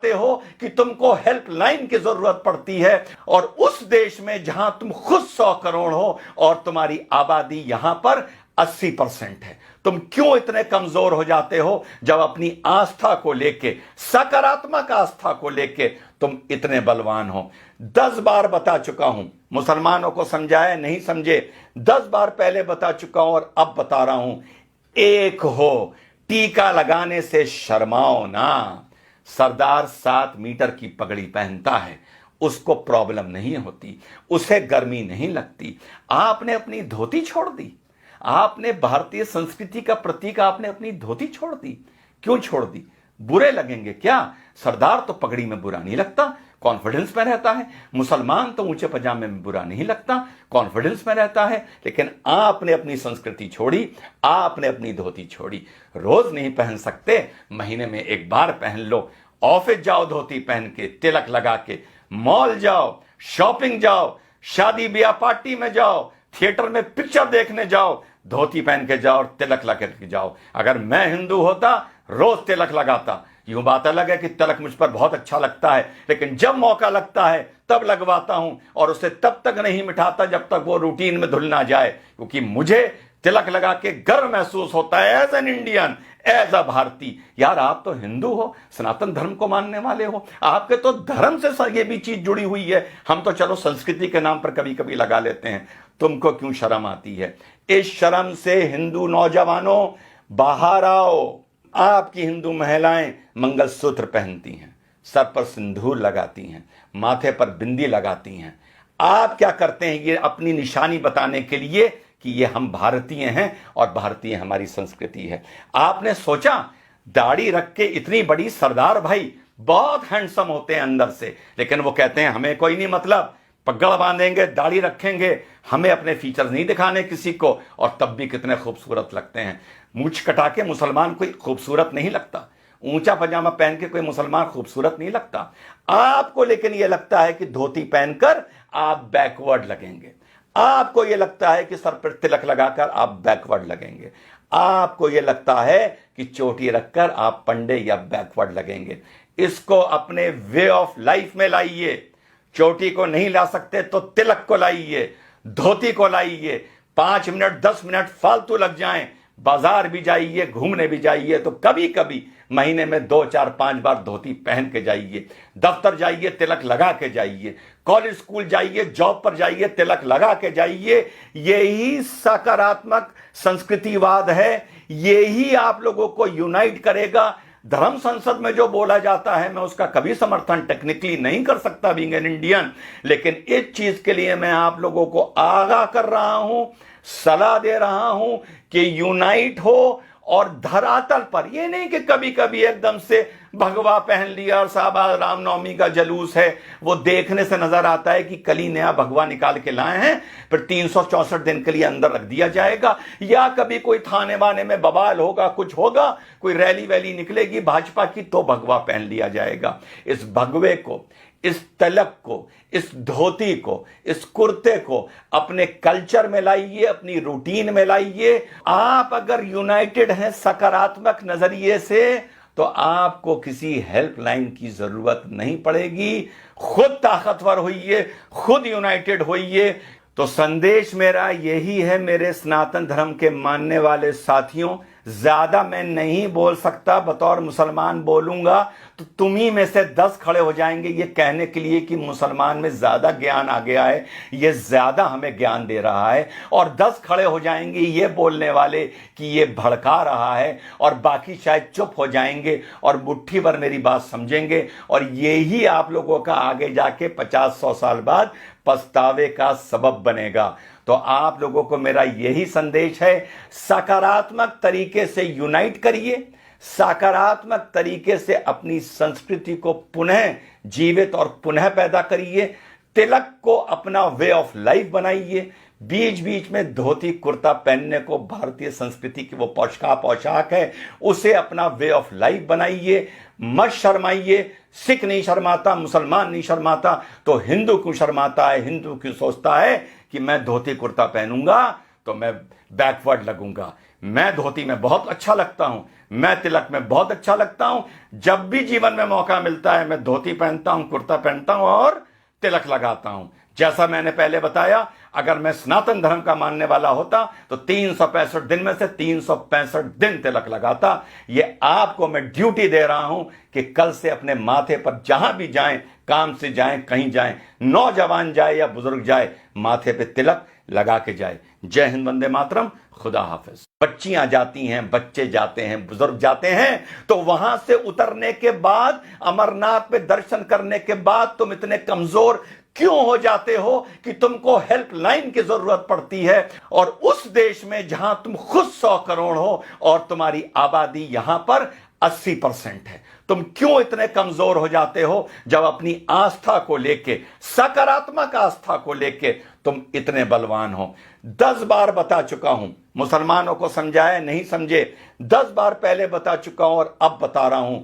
चाहते हो कि तुमको हेल्पलाइन की जरूरत पड़ती है, और उस देश में जहां तुम खुद 100 करोड़ हो और तुम्हारी आबादी यहां पर 80% है, तुम क्यों इतने कमजोर हो जाते हो जब अपनी आस्था को लेके, सकारात्मक आस्था को लेके तुम इतने बलवान हो? 10 बार बता चुका हूं, मुसलमानों को समझाया नहीं समझे, 10 बार पहले बता चुका हूं और अब बता रहा हूं, एक हो, टीका लगाने से शर्माओ ना। सरदार 7 मीटर की पगड़ी पहनता है, उसको प्रॉब्लम नहीं होती, उसे गर्मी नहीं लगती। आपने अपनी धोती छोड़ दी, आपने भारतीय संस्कृति का प्रतीक, आपने अपनी धोती छोड़ दी। क्यों छोड़ दी? बुरे लगेंगे क्या? सरदार तो पगड़ी में बुरा नहीं लगता, कॉन्फिडेंस में रहता है। मुसलमान तो ऊंचे पजामे में बुरा नहीं लगता, कॉन्फिडेंस में रहता है। लेकिन आपने अपनी संस्कृति छोड़ी, आपने अपनी धोती छोड़ी। रोज नहीं पहन सकते, महीने में एक बार पहन लो। ऑफिस जाओ धोती पहन के, तिलक लगा के, मॉल जाओ, शॉपिंग जाओ, शादी ब्याह पार्टी में जाओ, थिएटर में पिक्चर देखने जाओ, धोती पहन के जाओ और तिलक लगा के जाओ। अगर मैं हिंदू होता रोज तिलक लगाता। यूं बात अलग है कि तिलक मुझ पर बहुत अच्छा लगता है, लेकिन जब मौका लगता है तब लगवाता हूं, और उसे तब तक नहीं मिटाता जब तक वो रूटीन में धुल ना जाए, क्योंकि मुझे तिलक लगा के गर्व महसूस होता है as an Indian, as a भारतीय। यार आप तो हिंदू हो, सनातन धर्म को मानने वाले हो, आपके तो धर्म से ये भी चीज जुड़ी हुई है। हम तो चलो संस्कृति के नाम पर कभी कभी लगा लेते हैं, तुमको क्यों शर्म आती है? इस शर्म से हिंदू नौजवानों बाहर आओ। आपकी हिंदू महिलाएं मंगलसूत्र पहनती हैं, सर पर सिंदूर लगाती हैं, माथे पर बिंदी लगाती हैं। आप क्या करते हैं? ये अपनी निशानी बताने के लिए कि ये हम भारतीय हैं और भारतीय हमारी संस्कृति है। आपने सोचा दाढ़ी रख के इतनी बड़ी सरदार भाई बहुत हैंडसम होते हैं अंदर से, लेकिन वो कहते हैं हमें कोई नहीं मतलब, पगड़ बांधेंगे, दाढ़ी रखेंगे, हमें अपने फीचर्स नहीं दिखाने किसी को, और तब भी कितने खूबसूरत लगते हैं। मूंछ कटा के मुसलमान कोई खूबसूरत नहीं लगता, ऊंचा पजामा पहन के कोई मुसलमान खूबसूरत नहीं लगता। आपको लेकिन यह लगता है कि धोती पहनकर आप बैकवर्ड लगेंगे, आपको यह लगता है कि सर पर तिलक लगाकर आप बैकवर्ड लगेंगे, आपको यह लगता है कि चोटी रखकर आप पंडे या बैकवर्ड लगेंगे। इसको अपने वे ऑफ लाइफ में लाइए। चोटी को नहीं ला सकते तो तिलक को लाइए, धोती को लाइए। 5 मिनट 10 मिनट फालतू लग जाएं, बाजार भी जाइए, घूमने भी जाइए, तो कभी कभी महीने में 2 4 5 बार धोती पहन के जाइए। दफ्तर जाइए, तिलक लगा के जाइए। कॉलेज स्कूल जाइए, जॉब पर जाइए, तिलक लगा के जाइए। यही सकारात्मक संस्कृतिवाद है, यही आप लोगों को यूनाइट करेगा। धर्म संसद में जो बोला जाता है मैं उसका कभी समर्थन टेक्निकली नहीं कर सकता बीइंग एन इंडियन, लेकिन इस चीज के लिए मैं आप लोगों को आगाह कर रहा हूं, सलाह दे रहा हूं कि यूनाइट हो। और धरातल पर यह नहीं कि कभी कभी एकदम से भगवा पहन लिया और साहब रामनवमी का जलूस है, वो देखने से नजर आता है कि कल ही नया भगवा निकाल के लाए हैं, फिर 364 दिन के लिए अंदर रख दिया जाएगा। या कभी कोई थाने वाने में बवाल होगा, कुछ होगा, कोई रैली वैली निकलेगी भाजपा की, तो भगवा पहन लिया जाएगा। इस भगवे को, इस तलक को, इस धोती को, इस कुर्ते को अपने कल्चर में लाइए, अपनी रूटीन में लाइए। आप अगर यूनाइटेड हैं सकारात्मक नजरिए से, तो आपको किसी हेल्पलाइन की जरूरत नहीं पड़ेगी। खुद ताकतवर होइए, खुद यूनाइटेड होइए। तो संदेश मेरा यही है मेरे सनातन धर्म के मानने वाले साथियों, ज्यादा मैं नहीं बोल सकता, बतौर मुसलमान बोलूंगा तो तुम ही में से 10 खड़े हो जाएंगे ये कहने के लिए कि मुसलमान में ज्यादा ज्ञान आ गया है, ये ज्यादा हमें ज्ञान दे रहा है, और 10 खड़े हो जाएंगे ये बोलने वाले कि ये भड़का रहा है, और बाकी शायद चुप हो जाएंगे और मुट्ठी भर मेरी बात समझेंगे। और यही आप लोगों का आगे जाके 50-100 साल बाद पछतावे का सबब बनेगा। तो आप लोगों को मेरा यही संदेश है, सकारात्मक तरीके से यूनाइट करिए, सकारात्मक तरीके से अपनी संस्कृति को पुनः जीवित और पुनः पैदा करिए। तिलक को अपना वे ऑफ लाइफ बनाइए। बीच बीच में धोती कुर्ता पहनने को भारतीय संस्कृति की वो पोशाक है, उसे अपना वे ऑफ लाइफ बनाइए। मत शर्माइए। सिख नहीं शर्माता, मुसलमान नहीं शर्माता, तो हिंदू क्यों शर्माता है? हिंदू क्यों सोचता है कि मैं धोती कुर्ता पहनूंगा तो मैं बैकवर्ड लगूंगा? मैं धोती में बहुत अच्छा लगता हूं, मैं तिलक में बहुत अच्छा लगता हूं। जब भी जीवन में मौका मिलता है मैं धोती पहनता हूं, कुर्ता पहनता हूं और तिलक लगाता हूं। जैसा मैंने पहले बताया, अगर मैं सनातन धर्म का मानने वाला होता तो 365 दिन में से 365 दिन तिलक लगाता। ये आपको मैं ड्यूटी दे रहा हूं कि कल से अपने माथे पर जहां भी जाएं, काम से जाएं, कहीं जाएं, नौजवान जाए या बुजुर्ग जाए, माथे पे तिलक लगा के जाए। जय हिंद, वंदे मातरम, खुदा हाफिज। बच्चियां जाती हैं, बच्चे जाते हैं, बुजुर्ग जाते हैं, तो वहां से उतरने के बाद, अमरनाथ पे दर्शन करने के बाद तुम इतने कमजोर क्यों हो जाते हो कि तुमको हेल्पलाइन की जरूरत पड़ती है? और उस देश में जहां तुम खुद 100 करोड़ हो और तुम्हारी आबादी यहां पर 80% है, तुम क्यों इतने कमजोर हो जाते हो जब अपनी आस्था को लेके, सकारात्मक आस्था को लेके तुम इतने बलवान हो? 10 बार बता चुका हूं, मुसलमानों को समझाए नहीं समझे, 10 बार पहले बता चुका हूं और अब बता रहा हूं,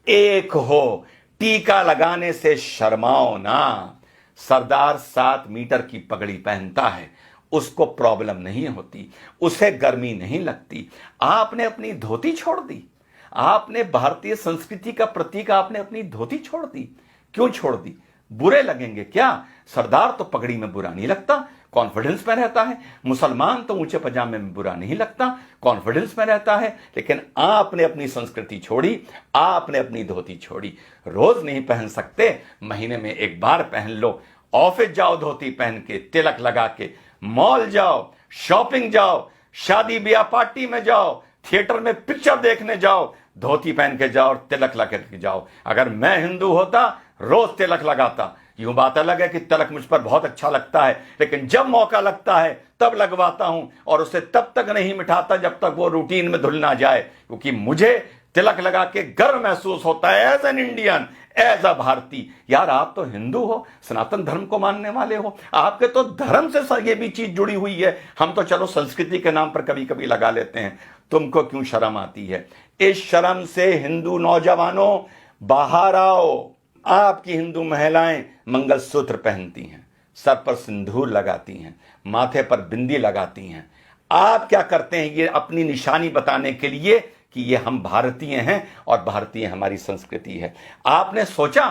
एक हो, टीका लगाने से शर्माओ ना। सरदार 7 मीटर की पगड़ी पहनता है, उसको प्रॉब्लम नहीं होती, उसे गर्मी नहीं लगती। आपने अपनी धोती छोड़ दी, आपने भारतीय संस्कृति का प्रतीक, आपने अपनी धोती छोड़ दी। क्यों छोड़ दी? बुरे लगेंगे क्या? सरदार तो पगड़ी में बुरा नहीं लगता, कॉन्फिडेंस में रहता है। मुसलमान तो ऊंचे पजामे में बुरा नहीं लगता, कॉन्फिडेंस में रहता है। लेकिन आपने अपनी संस्कृति छोड़ी, आपने अपनी धोती छोड़ी। रोज नहीं पहन सकते, महीने में एक बार पहन लो। ऑफिस जाओ धोती पहन के, तिलक लगा के, मॉल जाओ, शॉपिंग जाओ, शादी ब्याह पार्टी में जाओ, थिएटर में पिक्चर देखने जाओ, धोती पहन के जाओ और तिलक लगा के जाओ। अगर मैं हिंदू होता रोज तिलक लगाता। यूं बात अलग है कि तिलक मुझ पर बहुत अच्छा लगता है, लेकिन जब मौका लगता है तब लगवाता हूं और उसे तब तक नहीं मिटाता जब तक वो रूटीन में धुल ना जाए, क्योंकि मुझे तिलक लगा के गर्व महसूस होता है as an Indian, as a भारतीय। यार आप तो हिंदू हो, सनातन धर्म को मानने वाले हो, आपके तो धर्म से ये भी चीज जुड़ी हुई है। हम तो चलो संस्कृति के नाम पर कभी कभी लगा लेते हैं, तुमको क्यों शर्म आती है? इस शर्म से हिंदू नौजवानों बाहर आओ। आपकी हिंदू महिलाएं मंगलसूत्र पहनती हैं, सर पर सिंदूर लगाती हैं, माथे पर बिंदी लगाती हैं। आप क्या करते हैं? ये अपनी निशानी बताने के लिए कि ये हम भारतीय हैं और भारतीय हमारी संस्कृति है। आपने सोचा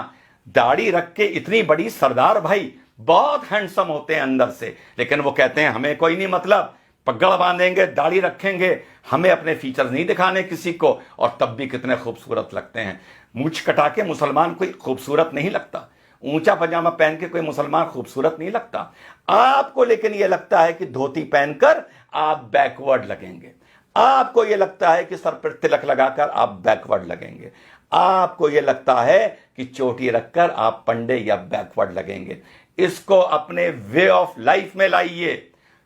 दाढ़ी रख के इतनी बड़ी सरदार भाई बहुत हैंडसम होते हैं अंदर से, लेकिन वो कहते हैं हमें कोई नहीं मतलब, पगड़ बांधेंगे, दाढ़ी रखेंगे, हमें अपने फीचर्स नहीं दिखाने किसी को, और तब भी कितने खूबसूरत लगते हैं। मूंछ कटा के मुसलमान कोई खूबसूरत नहीं लगता, ऊंचा पजामा पहन के कोई मुसलमान खूबसूरत नहीं लगता। आपको लेकिन यह लगता है कि धोती पहनकर आप बैकवर्ड लगेंगे, आपको यह लगता है कि सर पर तिलक लगाकर आप बैकवर्ड लगेंगे, आपको यह लगता है कि चोटी रखकर आप पंडे या बैकवर्ड लगेंगे। इसको अपने वे ऑफ लाइफ में लाइए।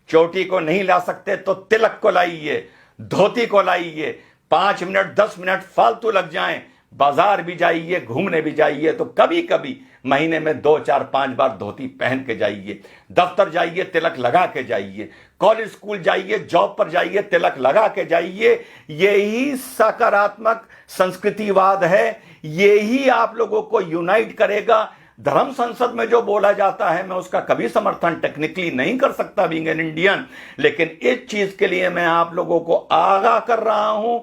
चोटी को नहीं ला सकते तो तिलक को लाइए, धोती को लाइए। 5 मिनट 10 मिनट फालतू लग जाएं, बाजार भी जाइए, घूमने भी जाइए, तो कभी कभी महीने में 2 4 5 बार धोती पहन के जाइए। दफ्तर जाइए, तिलक लगा के जाइए। कॉलेज स्कूल जाइए, जॉब पर जाइए, तिलक लगा के जाइए। यही सकारात्मक संस्कृतिवाद है, यही आप लोगों को यूनाइट करेगा। धर्म संसद में जो बोला जाता है मैं उसका कभी समर्थन टेक्निकली नहीं कर सकता बीइंग एन इंडियन, लेकिन इस चीज के लिए मैं आप लोगों को आगाह कर रहा हूं,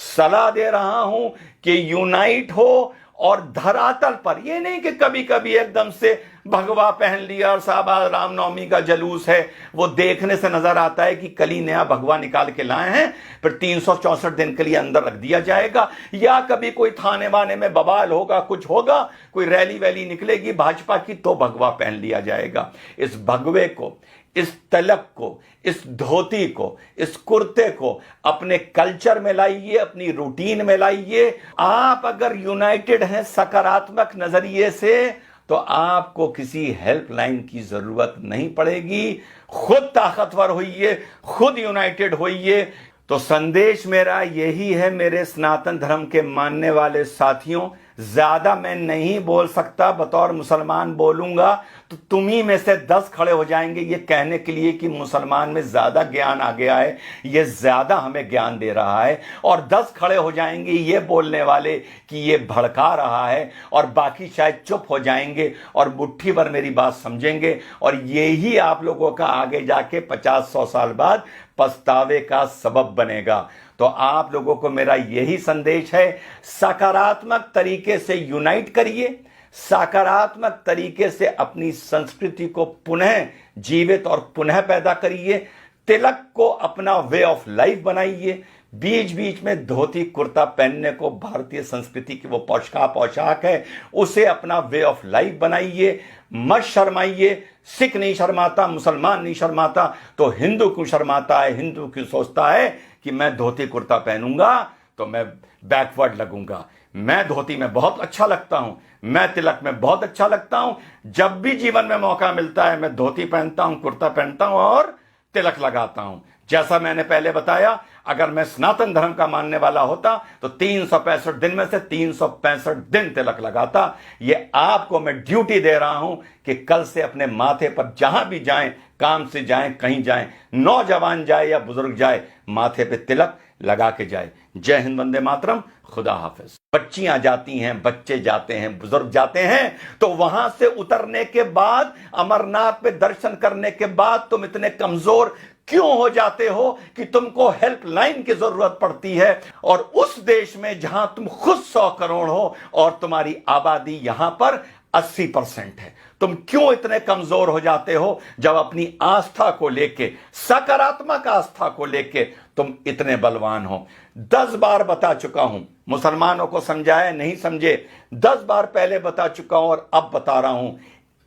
सलाह दे रहा हूं कि यूनाइट हो। और धरातल पर ये नहीं कि कभी कभी एकदम से भगवा पहन लिया और साहब रामनवमी का जलूस है, वो देखने से नजर आता है कि कल ही नया भगवा निकाल के लाए हैं, फिर 364 दिन के लिए अंदर रख दिया जाएगा। या कभी कोई थाने वाने में बवाल होगा, कुछ होगा, कोई रैली वैली निकलेगी भाजपा की, तो भगवा पहन लिया जाएगा। इस भगवे को, इस तिलक को, इस धोती को, इस कुर्ते को अपने कल्चर में लाइए, अपनी रूटीन में लाइए। आप अगर यूनाइटेड हैं सकारात्मक नजरिए से, तो आपको किसी हेल्पलाइन की जरूरत नहीं पड़ेगी। खुद ताकतवर होइए, खुद यूनाइटेड होइए। तो संदेश मेरा यही है मेरे सनातन धर्म के मानने वाले साथियों, ज्यादा मैं नहीं बोल सकता, बतौर मुसलमान बोलूंगा तो तुम ही में से 10 खड़े हो जाएंगे ये कहने के लिए कि मुसलमान में ज्यादा ज्ञान आ गया है, ये ज्यादा हमें ज्ञान दे रहा है, और 10 खड़े हो जाएंगे ये बोलने वाले कि ये भड़का रहा है, और बाकी शायद चुप हो जाएंगे और मुट्ठी भर मेरी बात समझेंगे। और यही आप लोगों का आगे जाके 50-100 साल बाद पछतावे का सबब बनेगा। तो आप लोगों को मेरा यही संदेश है, सकारात्मक तरीके से यूनाइट करिए, सकारात्मक तरीके से अपनी संस्कृति को पुनः जीवित और पुनः पैदा करिए, तिलक को अपना वे ऑफ लाइफ बनाइए। बीच बीच में धोती कुर्ता पहनने को भारतीय संस्कृति की वो पोशाक है, उसे अपना वे ऑफ लाइफ बनाइए। मत शर्माइए। सिख नहीं शर्माता, मुसलमान नहीं शर्माता, तो हिंदू क्यों शर्माता है? हिंदू क्यों सोचता है कि मैं धोती कुर्ता पहनूंगा तो मैं बैकवर्ड लगूंगा? मैं धोती में बहुत अच्छा लगता हूं, मैं तिलक में बहुत अच्छा लगता हूं। जब भी जीवन में मौका मिलता है मैं धोती पहनता हूं, कुर्ता पहनता हूं और तिलक लगाता हूं। जैसा मैंने पहले बताया, अगर मैं सनातन धर्म का मानने वाला होता तो 365 दिन में से 365 दिन तिलक लगाता। ये आपको मैं ड्यूटी दे रहा हूं कि कल से अपने माथे पर जहां भी जाएं, काम से जाएं, कहीं जाएं, नौजवान जाए या बुजुर्ग जाए, माथे पे तिलक लगा के जाए। जय हिंद, वंदे मातरम, खुदा हाफिज। बच्चियां जाती हैं, बच्चे जाते हैं, बुजुर्ग जाते हैं, तो वहां से उतरने के बाद, अमरनाथ पे दर्शन करने के बाद तुम इतने कमजोर क्यों हो जाते हो कि तुमको हेल्पलाइन की जरूरत पड़ती है? और उस देश में जहां तुम खुद 100 करोड़ हो और तुम्हारी आबादी यहां पर 80% है, तुम क्यों इतने कमजोर हो जाते हो जब अपनी आस्था को लेके, सकारात्मक आस्था को लेके तुम इतने बलवान हो? 10 बार बता चुका हूं, मुसलमानों को समझाए नहीं समझे, 10 बार पहले बता चुका हूं और अब बता रहा हूं,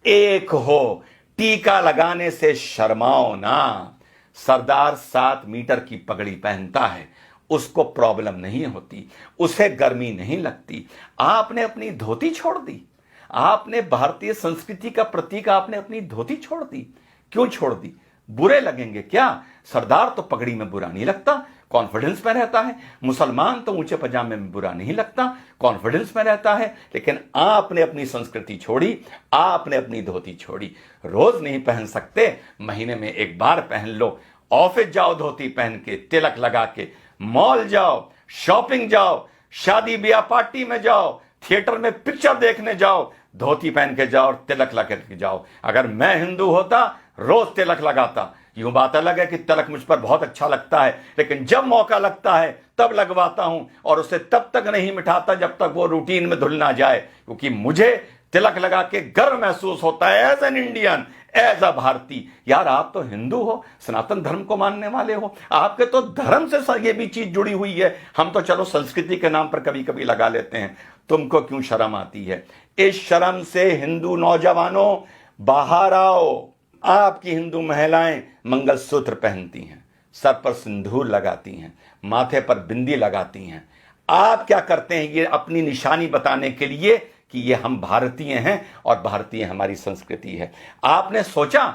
एक हो, टीका लगाने से शर्माओ ना। सरदार 7 मीटर की पगड़ी पहनता है, उसको प्रॉब्लम नहीं होती, उसे गर्मी नहीं लगती। आपने अपनी धोती छोड़ दी, आपने भारतीय संस्कृति का प्रतीक, आपने अपनी धोती छोड़ दी। क्यों छोड़ दी? बुरे लगेंगे क्या? सरदार तो पगड़ी में बुरा नहीं लगता, कॉन्फिडेंस में रहता है। मुसलमान तो ऊंचे पजामे में बुरा नहीं लगता, कॉन्फिडेंस में रहता है। लेकिन आपने अपनी संस्कृति छोड़ी, आपने अपनी धोती छोड़ी। रोज नहीं पहन सकते, महीने में एक बार पहन लो। ऑफिस जाओ धोती पहन के, तिलक लगा के, मॉल जाओ, शॉपिंग जाओ, शादी ब्याह पार्टी में जाओ, थिएटर में पिक्चर देखने जाओ, धोती पहन के जाओ और तिलक लगा के जाओ। अगर मैं हिंदू होता रोज तिलक लगाता। यूं बात अलग है कि तिलक मुझ पर बहुत अच्छा लगता है, लेकिन जब मौका लगता है तब लगवाता हूं और उसे तब तक नहीं मिटाता जब तक वो रूटीन में धुल ना जाए, क्योंकि मुझे तिलक लगा के गर्व महसूस होता है as an Indian, as a भारतीय। यार, आप तो हिंदू हो, सनातन धर्म को मानने वाले हो, आपके तो धर्म से ये भी चीज जुड़ी हुई है। हम तो चलो संस्कृति के नाम पर कभी कभी लगा लेते हैं, तुमको क्यों शर्म आती है? इस शर्म से हिंदू नौजवानों बाहर आओ। आपकी हिंदू महिलाएं मंगलसूत्र पहनती हैं, सर पर सिंदूर लगाती हैं, माथे पर बिंदी लगाती हैं। आप क्या करते हैं? ये अपनी निशानी बताने के लिए कि ये हम भारतीय हैं और भारतीय हमारी संस्कृति है। आपने सोचा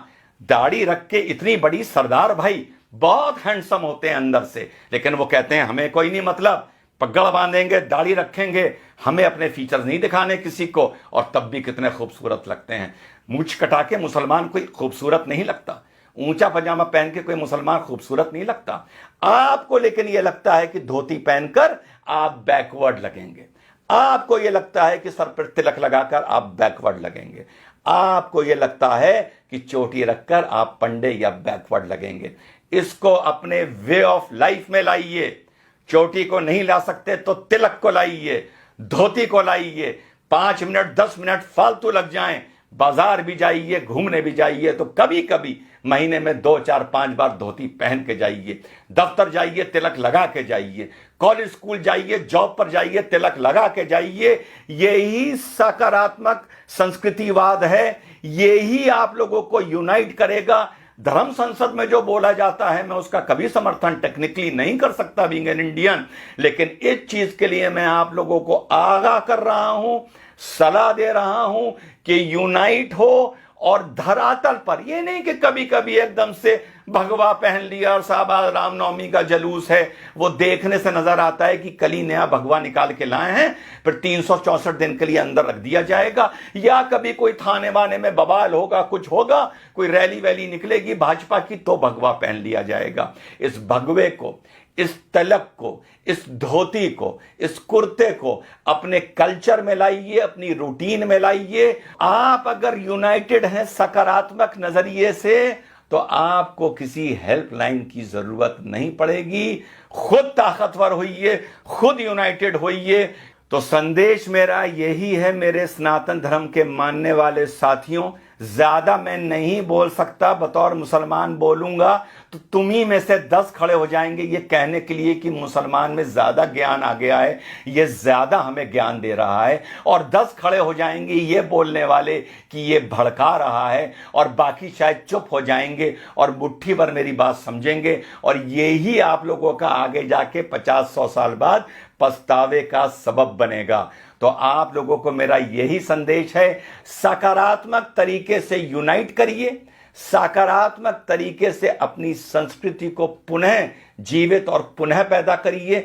दाढ़ी रख के इतनी बड़ी सरदार भाई बहुत हैंडसम होते हैं अंदर से, लेकिन वो कहते हैं हमें कोई नहीं मतलब, पगड़ बांधेंगे, दाढ़ी रखेंगे, हमें अपने फीचर्स नहीं दिखाने किसी को, और तब भी कितने खूबसूरत लगते हैं। मूंछ कटा के मुसलमान कोई खूबसूरत नहीं लगता, ऊंचा पजामा पहन के कोई मुसलमान खूबसूरत नहीं लगता। आपको लेकिन यह लगता है कि धोती पहनकर आप बैकवर्ड लगेंगे, आपको यह लगता है कि सर पर तिलक लगाकर आप बैकवर्ड लगेंगे, आपको यह लगता है कि चोटी रखकर आप पंडे या बैकवर्ड लगेंगे। इसको अपने वे ऑफ लाइफ में लाइए। चोटी को नहीं ला सकते तो तिलक को लाइए, धोती को लाइए। 5 मिनट 10 मिनट फालतू लग जाएं, बाजार भी जाइए, घूमने भी जाइए, तो कभी कभी महीने में 2 4 5 बार धोती पहन के जाइए। दफ्तर जाइए, तिलक लगा के जाइए। कॉलेज स्कूल जाइए, जॉब पर जाइए, तिलक लगा के जाइए। यही सकारात्मक संस्कृतिवाद है, यही आप लोगों को यूनाइट करेगा। धर्म संसद में जो बोला जाता है मैं उसका कभी समर्थन टेक्निकली नहीं कर सकता बीइंग एन इंडियन, लेकिन इस चीज के लिए मैं आप लोगों को आगाह कर रहा हूं, सलाह दे रहा हूं कि यूनाइट हो। और धरातल पर ये नहीं कि कभी कभी एकदम से भगवा पहन लिया और साहब रामनवमी का जलूस है, वो देखने से नजर आता है कि कल ही नया भगवा निकाल के लाए हैं, फिर 364 दिन के लिए अंदर रख दिया जाएगा। या कभी कोई थाने वाने में बवाल होगा, कुछ होगा, कोई रैली वैली निकलेगी भाजपा की, तो भगवा पहन लिया जाएगा। इस भगवे को, इस तिलक को, इस धोती को, इस कुर्ते को अपने कल्चर में लाइए, अपनी रूटीन में लाइए। आप अगर यूनाइटेड हैं सकारात्मक नजरिए से, तो आपको किसी हेल्पलाइन की जरूरत नहीं पड़ेगी। खुद ताकतवर होइए, खुद यूनाइटेड होइए। तो संदेश मेरा यही है मेरे सनातन धर्म के मानने वाले साथियों, ज्यादा मैं नहीं बोल सकता, बतौर मुसलमान बोलूंगा तो तुम ही में से 10 खड़े हो जाएंगे ये कहने के लिए कि मुसलमान में ज्यादा ज्ञान आ गया है, ये ज्यादा हमें ज्ञान दे रहा है, और 10 खड़े हो जाएंगे ये बोलने वाले कि ये भड़का रहा है, और बाकी शायद चुप हो जाएंगे और मुट्ठी भर मेरी बात समझेंगे, और यही आप लोगों का आगे जाके 50-100 साल बाद पछतावे का सबब बनेगा। तो आप लोगों को मेरा यही संदेश है, सकारात्मक तरीके से यूनाइट करिए, सकारात्मक तरीके से अपनी संस्कृति को पुनः जीवित और पुनः पैदा करिए,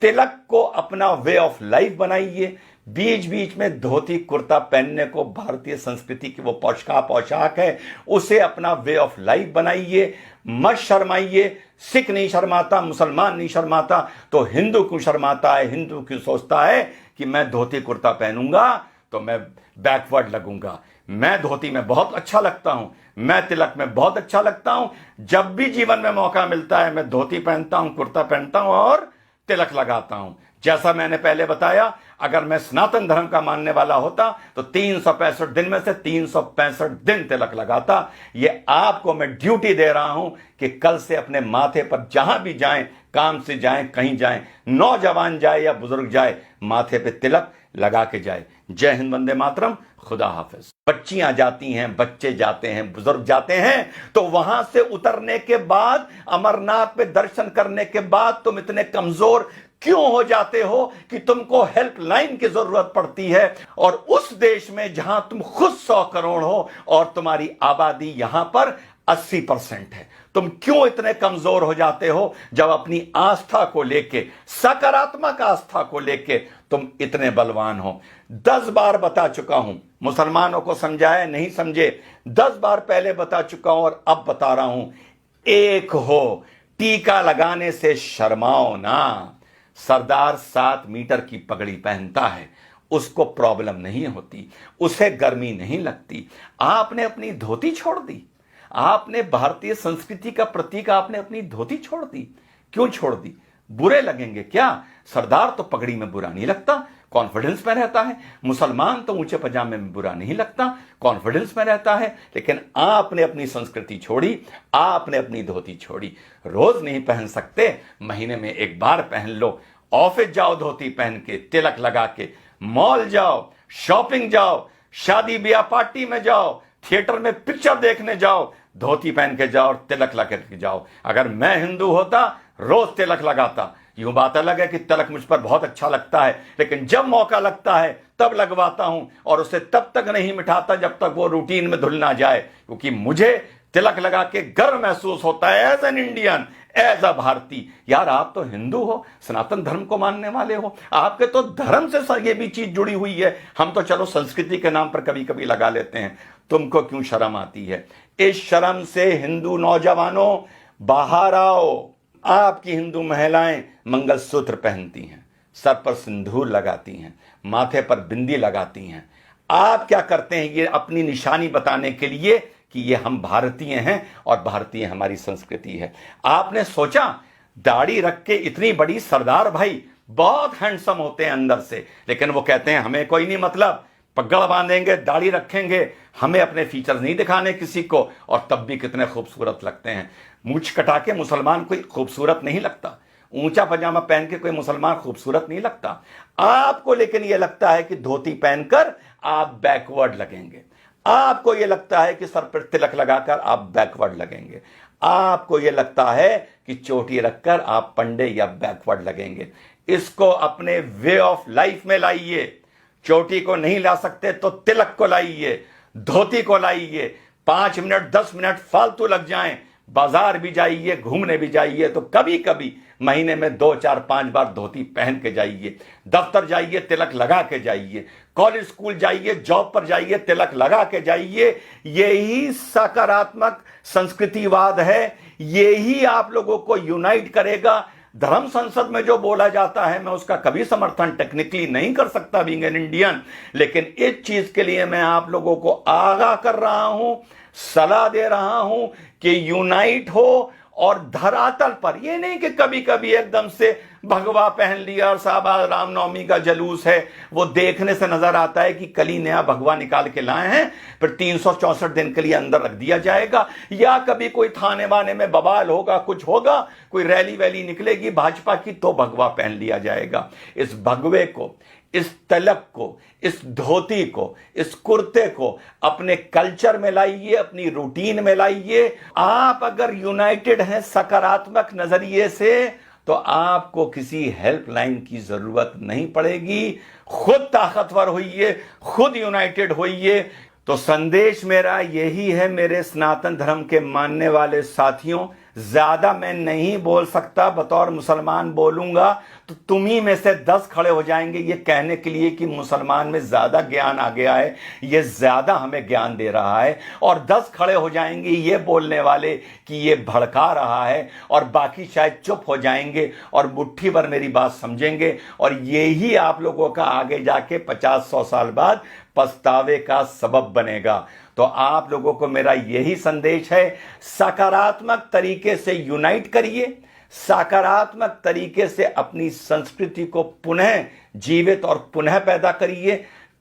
तिलक को अपना वे ऑफ लाइफ बनाइए। बीच बीच में धोती कुर्ता पहनने को भारतीय संस्कृति की वो पोशाक है, उसे अपना वे ऑफ लाइफ बनाइए। मत शर्माइए। सिख नहीं शर्माता, मुसलमान नहीं शर्माता, तो हिंदू क्यों शर्माता है? हिंदू क्यों सोचता है कि मैं धोती कुर्ता पहनूंगा तो मैं बैकवर्ड लगूंगा? मैं धोती में बहुत अच्छा लगता हूं, मैं तिलक में बहुत अच्छा लगता हूं। जब भी जीवन में मौका मिलता है मैं धोती पहनता हूं, कुर्ता पहनता हूं और तिलक लगाता हूं। जैसा मैंने पहले बताया, अगर मैं सनातन धर्म का मानने वाला होता तो 365 दिन में से 365 दिन तिलक लगाता। ये आपको मैं ड्यूटी दे रहा हूं कि कल से अपने माथे पर जहां भी जाएं, काम से जाएं, कहीं जाएं, नौजवान जाए या बुजुर्ग जाए, माथे पे तिलक लगा के जाए। जय हिंद, वंदे मातरम, खुदा हाफिज। बच्चियां जाती हैं, बच्चे जाते हैं, बुजुर्ग जाते हैं, तो वहां से उतरने के बाद, अमरनाथ पे दर्शन करने के बाद तुम इतने कमजोर क्यों हो जाते हो कि तुमको हेल्पलाइन की जरूरत पड़ती है? और उस देश में जहां तुम खुद 100 करोड़ हो और तुम्हारी आबादी यहां पर 80% है, तुम क्यों इतने कमजोर हो जाते हो जब अपनी आस्था को लेके, सकारात्मक आस्था को लेके तुम इतने बलवान हो? 10 बार बता चुका हूं, मुसलमानों को समझाया नहीं समझे, 10 बार पहले बता चुका हूं और अब बता रहा हूं, एक हो, टीका लगाने से शर्माओ ना। सरदार 7 मीटर की पगड़ी पहनता है, उसको प्रॉब्लम नहीं होती, उसे गर्मी नहीं लगती। आपने अपनी धोती छोड़ दी, आपने भारतीय संस्कृति का प्रतीक, आपने अपनी धोती छोड़ दी। क्यों छोड़ दी? बुरे लगेंगे क्या? सरदार तो पगड़ी में बुरा नहीं लगता, कॉन्फिडेंस में रहता है। मुसलमान तो ऊंचे पजामे में बुरा नहीं लगता, कॉन्फिडेंस में रहता है। लेकिन आपने अपनी संस्कृति छोड़ी, आपने अपनी धोती छोड़ी। रोज नहीं पहन सकते, महीने में एक बार पहन लो। ऑफिस जाओ धोती पहन के, तिलक लगा के, मॉल जाओ, शॉपिंग जाओ, शादी ब्याह पार्टी में जाओ, थिएटर में पिक्चर देखने जाओ, धोती पहन के जाओ और तिलक लगा के जाओ। अगर मैं हिंदू होता रोज तिलक लगाता। यूं बात अलग है कि तिलक मुझ पर बहुत अच्छा लगता है, लेकिन जब मौका लगता है तब लगवाता हूं, और उसे तब तक नहीं मिटाता जब तक वो रूटीन में धुल ना जाए, क्योंकि मुझे तिलक लगा के गर्व महसूस होता है as an Indian, as a भारतीय। यार, आप तो हिंदू हो, सनातन धर्म को मानने वाले हो, आपके तो धर्म से ये भी चीज जुड़ी हुई है। हम तो चलो संस्कृति के नाम पर कभी कभी लगा लेते हैं, तुमको क्यों शर्म आती है? इस शर्म से हिंदू नौजवानों बाहर आओ। आपकी हिंदू महिलाएं मंगलसूत्र पहनती हैं, सर पर सिंदूर लगाती हैं, माथे पर बिंदी लगाती हैं। आप क्या करते हैं? ये अपनी निशानी बताने के लिए कि ये हम भारतीय हैं और भारतीय हमारी संस्कृति है। आपने सोचा दाढ़ी रख के इतनी बड़ी सरदार भाई बहुत हैंडसम होते हैं अंदर से, लेकिन वो कहते हैं हमें कोई नहीं मतलब, पगड़ बांधेंगे, दाढ़ी रखेंगे, हमें अपने फीचर्स नहीं दिखाने किसी को, और तब भी कितने खूबसूरत लगते हैं। मूंछ कटा के मुसलमान कोई खूबसूरत नहीं लगता, ऊंचा पजामा पहन के कोई मुसलमान खूबसूरत नहीं लगता। आपको लेकिन यह लगता है कि धोती पहनकर आप बैकवर्ड लगेंगे, आपको यह लगता है कि सर पर तिलक लगाकर आप बैकवर्ड लगेंगे, आपको यह लगता है कि चोटी रखकर आप पंडे या बैकवर्ड लगेंगे। इसको अपने वे ऑफ लाइफ में लाइए। चोटी को नहीं ला सकते तो तिलक को लाइए, धोती को लाइए। 5 मिनट 10 मिनट फालतू लग जाएं, बाजार भी जाइए, घूमने भी जाइए, तो कभी कभी महीने में 2 4 5 बार धोती पहन के जाइए। दफ्तर जाइए, तिलक लगा के जाइए। कॉलेज स्कूल जाइए, जॉब पर जाइए, तिलक लगा के जाइए। यही सकारात्मक संस्कृतिवाद है, यही आप लोगों को यूनाइट करेगा। धर्म संसद में जो बोला जाता है मैं उसका कभी समर्थन टेक्निकली नहीं कर सकता बीइंग एन इंडियन, लेकिन इस चीज के लिए मैं आप लोगों को आगाह कर रहा हूं, सलाह दे रहा हूं कि यूनाइट हो। और धरातल पर ये नहीं कि कभी कभी एकदम से भगवा पहन लिया और साहब आज रामनवमी का जलूस है, वो देखने से नजर आता है कि कल ही नया भगवा निकाल के लाए हैं, फिर 364 दिन के लिए अंदर रख दिया जाएगा। या कभी कोई थाने वाने में बवाल होगा, कुछ होगा, कोई रैली वैली निकलेगी भाजपा की, तो भगवा पहन लिया जाएगा। इस भगवे को, इस तलक को, इस धोती को, इस कुर्ते को अपने कल्चर में लाइए, अपनी रूटीन में लाइए। आप अगर यूनाइटेड हैं सकारात्मक नजरिए से, तो आपको किसी हेल्पलाइन की जरूरत नहीं पड़ेगी। खुद ताकतवर होइए, खुद यूनाइटेड होइए। तो संदेश मेरा यही है मेरे सनातन धर्म के मानने वाले साथियों, ज्यादा मैं नहीं बोल सकता, बतौर मुसलमान बोलूंगा तो तुम ही में से 10 खड़े हो जाएंगे ये कहने के लिए कि मुसलमान में ज्यादा ज्ञान आ गया है, ये ज्यादा हमें ज्ञान दे रहा है, और 10 खड़े हो जाएंगे ये बोलने वाले कि ये भड़का रहा है, और बाकी शायद चुप हो जाएंगे और मुट्ठी भर मेरी बात समझेंगे। और यही आप लोगों का आगे जाके 50-100 साल बाद पछतावे का सबब बनेगा। तो आप लोगों को मेरा यही संदेश है, सकारात्मक तरीके से यूनाइट करिए, सकारात्मक तरीके से अपनी संस्कृति को पुनः जीवित और पुनः पैदा करिए।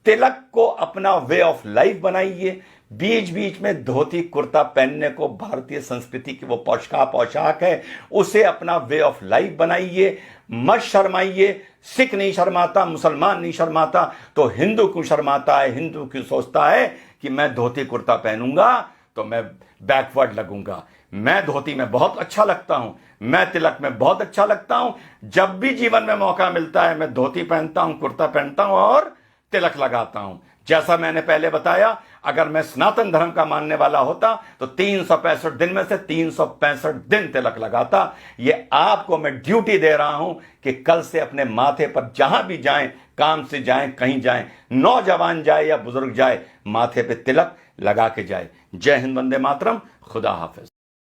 तिलक को अपना वे ऑफ लाइफ बनाइए। बीच बीच में धोती कुर्ता पहनने को भारतीय संस्कृति की वो पोशाक है, उसे अपना वे ऑफ लाइफ बनाइए। मत शर्माइए। सिख नहीं शर्माता, मुसलमान नहीं शर्माता, तो हिंदू क्यों शर्माता है? हिंदू क्यों सोचता है कि मैं धोती कुर्ता पहनूंगा तो मैं बैकवर्ड लगूंगा? मैं धोती में बहुत अच्छा लगता हूं, मैं तिलक में बहुत अच्छा लगता हूं। जब भी जीवन में मौका मिलता है मैं धोती पहनता हूं, कुर्ता पहनता हूं और तिलक लगाता हूं। जैसा मैंने पहले बताया, अगर मैं सनातन धर्म का मानने वाला होता तो 365 दिन में से 365 दिन तिलक लगाता। ये आपको मैं ड्यूटी दे रहा हूं कि कल से अपने माथे पर जहां भी जाएं, काम से जाएं, कहीं जाएं, नौजवान जाए या बुजुर्ग जाए, माथे पे तिलक लगा के जाए। जय हिंद, वंदे मातरम, खुदा हाफिज।